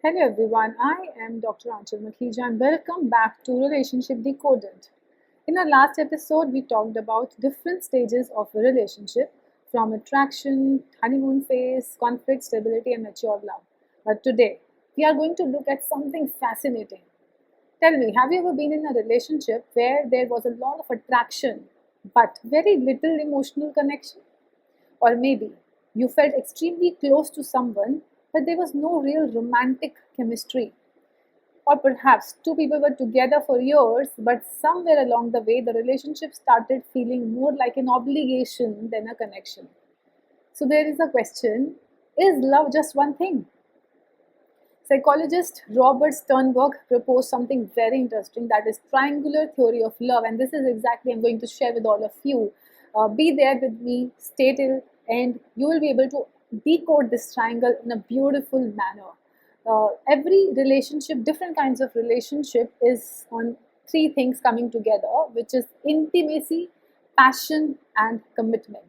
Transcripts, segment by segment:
Hello everyone, I am Dr. Aanchal Makhija and welcome back to Relationship Decoded. In our last episode, we talked about different stages of a relationship from attraction, honeymoon phase, conflict, stability, and mature love. But today, we are going to look at something fascinating. Tell me, have you ever been in a relationship where there was a lot of attraction but very little emotional connection? Or maybe you felt extremely close to someone, but there was no real romantic chemistry. Or perhaps two people were together for years, but somewhere along the way, the relationship started feeling more like an obligation than a connection. So there is a question: is love just one thing? Psychologist Robert Sternberg proposed something very interesting, that is triangular theory of love, and this is exactly I'm going to share with all of you. Be there with me, stay till, and you will be able to decode this triangle in a beautiful manner. Every relationship, different kinds of relationship, is on three things coming together, which is intimacy, passion, and commitment.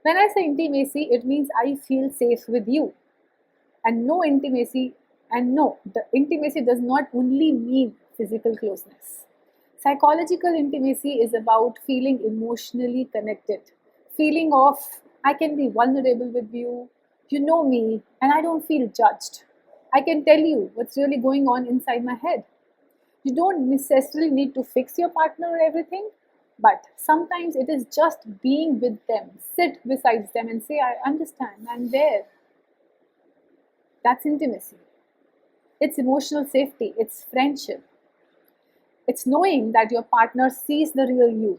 When I say intimacy, it means I feel safe with you, and no intimacy. And no, the intimacy does not only mean physical closeness. Psychological intimacy is about feeling emotionally connected, feeling of I can be vulnerable with you, you know me, and I don't feel judged. I can tell you what's really going on inside my head. You don't necessarily need to fix your partner or everything, but sometimes it is just being with them, sit beside them and say, I understand, I'm there. That's intimacy. It's emotional safety, it's friendship. It's knowing that your partner sees the real you,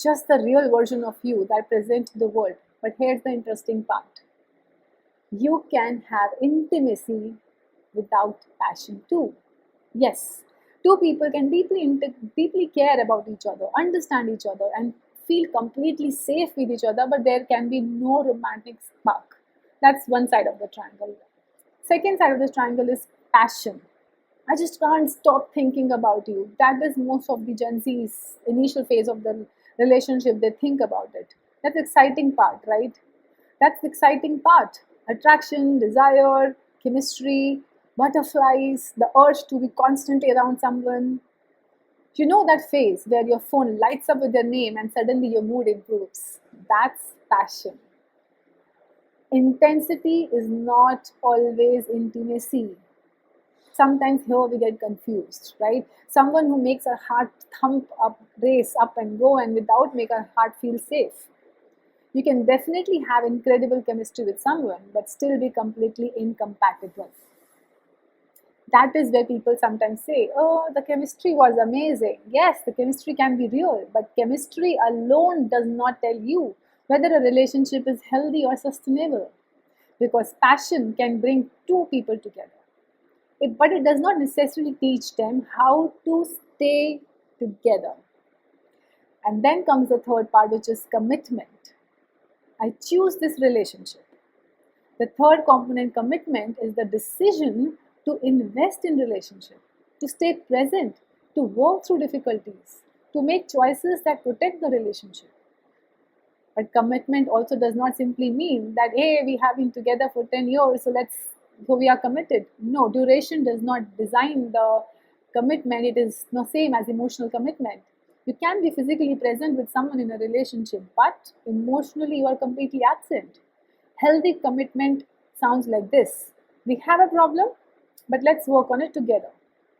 just the real version of you that present to the world. But here's the interesting part: you can have intimacy without passion too. Yes, two people can deeply care about each other, understand each other, and feel completely safe with each other, but there can be no romantic spark. That's one side of the triangle. Second side of the triangle is passion. I just can't stop thinking about you. That is most of the Gen Z's initial phase of the relationship. They think about it. That's the exciting part, right? That's the exciting part. Attraction, desire, chemistry, butterflies, the urge to be constantly around someone. You know that phase where your phone lights up with their name and suddenly your mood improves. That's passion. Intensity is not always intimacy. Sometimes here we get confused, right? Someone who makes our heart thump up, race up and go, and without make our heart feel safe. You can definitely have incredible chemistry with someone, but still be completely incompatible. That is where people sometimes say, oh, the chemistry was amazing. Yes, the chemistry can be real, but chemistry alone does not tell you whether a relationship is healthy or sustainable, because passion can bring two people together. But it does not necessarily teach them how to stay together. And then comes the third part, which is commitment. I choose this relationship. The third component, commitment, is the decision to invest in relationship, to stay present, to work through difficulties, to make choices that protect the relationship. But commitment also does not simply mean that, hey, we have been together for 10 years, so we are committed. No, duration does not design the commitment. It is the same as emotional commitment. You can be physically present with someone in a relationship, but emotionally you are completely absent. Healthy commitment sounds like this: we have a problem, but let's work on it together.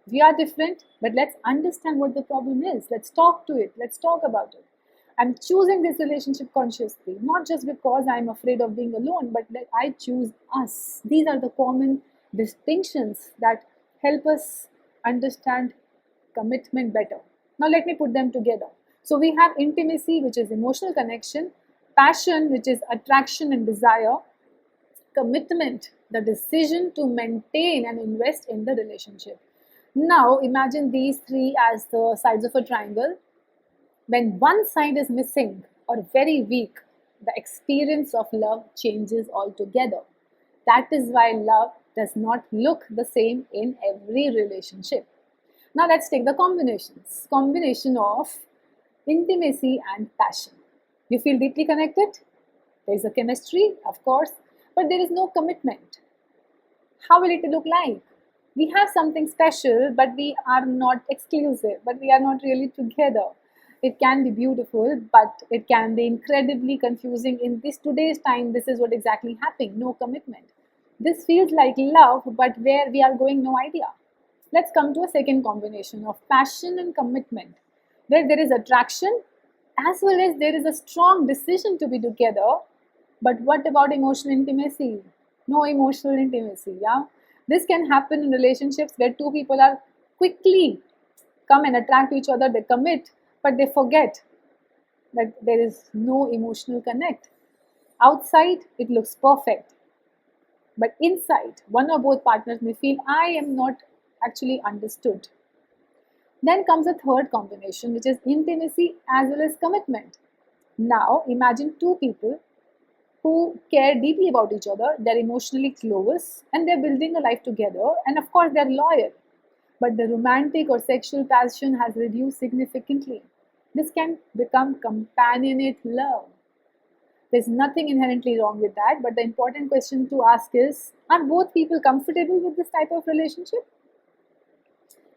We are different, but let's understand what the problem is. Let's talk to it. Let's talk about it. I'm choosing this relationship consciously, not just because I'm afraid of being alone, but that I choose us. These are the common distinctions that help us understand commitment better. Now, let me put them together. So, we have intimacy, which is emotional connection, passion, which is attraction and desire, commitment, the decision to maintain and invest in the relationship. Now, imagine these three as the sides of a triangle. When one side is missing or very weak, the experience of love changes altogether. That is why love does not look the same in every relationship. Now let's take the combinations. Combination of intimacy and passion. You feel deeply connected. There is a chemistry, of course, but there is no commitment. How will it look like? We have something special, but we are not exclusive, but we are not really together. It can be beautiful, but it can be incredibly confusing. In this today's time, this is what exactly happening. No commitment. This feels like love, but where we are going, no idea. Let's come to a second combination of passion and commitment, where there is attraction as well as there is a strong decision to be together. But what about emotional intimacy? No emotional intimacy, yeah? This can happen in relationships where two people are quickly come and attract to each other, they commit, but they forget that there is no emotional connect. Outside, it looks perfect, but inside, one or both partners may feel, I am not actually understood. Then comes a third combination, which is intimacy as well as commitment. Now, imagine two people who care deeply about each other, they're emotionally close, and they're building a life together, and of course, they're loyal. But the romantic or sexual passion has reduced significantly. This can become companionate love. There's nothing inherently wrong with that, but the important question to ask is, are both people comfortable with this type of relationship?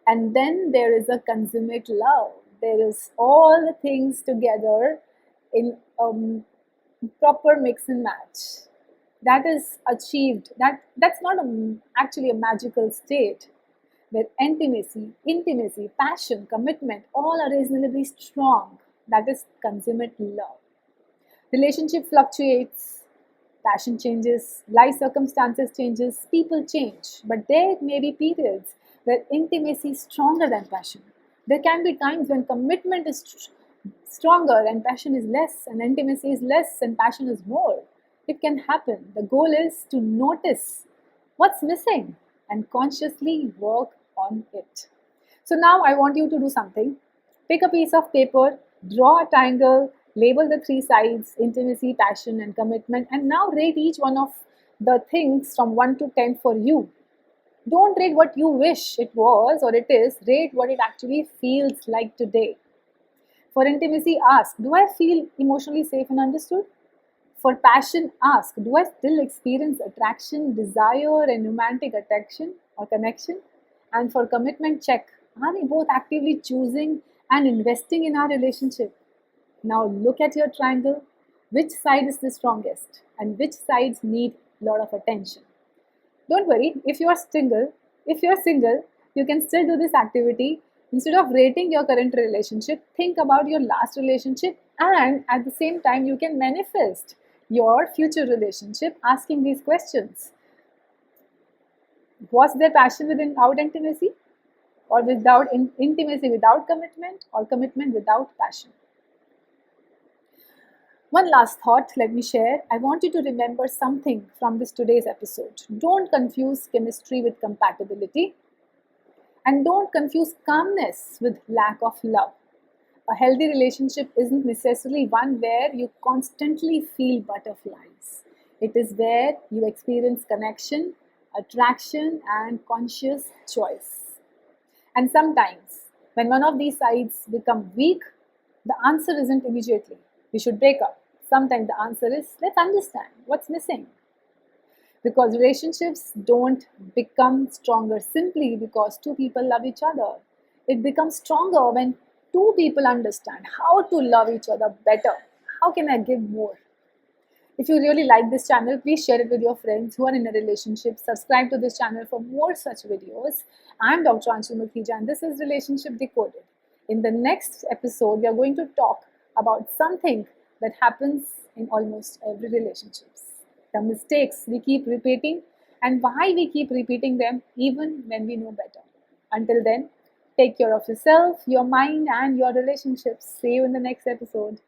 And then there is a consummate love. There is all the things together in proper mix and match. That is achieved. That's not actually a magical state where intimacy, passion, commitment, all are reasonably strong. That is consummate love. Relationship fluctuates, passion changes, life circumstances changes, people change. But there may be periods where intimacy is stronger than passion. There can be times when commitment is stronger and passion is less, and intimacy is less and passion is more. It can happen. The goal is to notice what's missing and consciously work on it. So now I want you to do something. Pick a piece of paper, draw a triangle, label the three sides intimacy, passion, and commitment, and now rate each one of the things from 1 to 10 for you. Don't rate what you wish it was or it is, rate what it actually feels like today. For intimacy, ask, do I feel emotionally safe and understood? For passion, ask, do I still experience attraction, desire, and romantic attraction or connection? And for commitment, check, are we both actively choosing and investing in our relationship? Now look at your triangle. Which side is the strongest and which sides need a lot of attention? Don't worry, if you're single, you can still do this activity. Instead of rating your current relationship, think about your last relationship, and at the same time you can manifest your future relationship asking these questions. Was there passion without intimacy? Or without intimacy without commitment? Or commitment without passion? One last thought, let me share. I want you to remember something from this today's episode. Don't confuse chemistry with compatibility, and don't confuse calmness with lack of love. A healthy relationship isn't necessarily one where you constantly feel butterflies. It is where you experience connection, attraction, and conscious choice. And sometimes, when one of these sides become weak, the answer isn't immediately, we should break up. Sometimes the answer is, let's understand what's missing. Because relationships don't become stronger simply because two people love each other. It becomes stronger when two people understand how to love each other better. How can I give more? If you really like this channel, please share it with your friends who are in a relationship. Subscribe to this channel for more such videos. I'm Dr. Aanchal Makhija, and this is Relationship Decoded. In the next episode, we are going to talk about something that happens in almost every relationships. The mistakes we keep repeating and why we keep repeating them even when we know better. Until then, take care of yourself, your mind, and your relationships. See you in the next episode.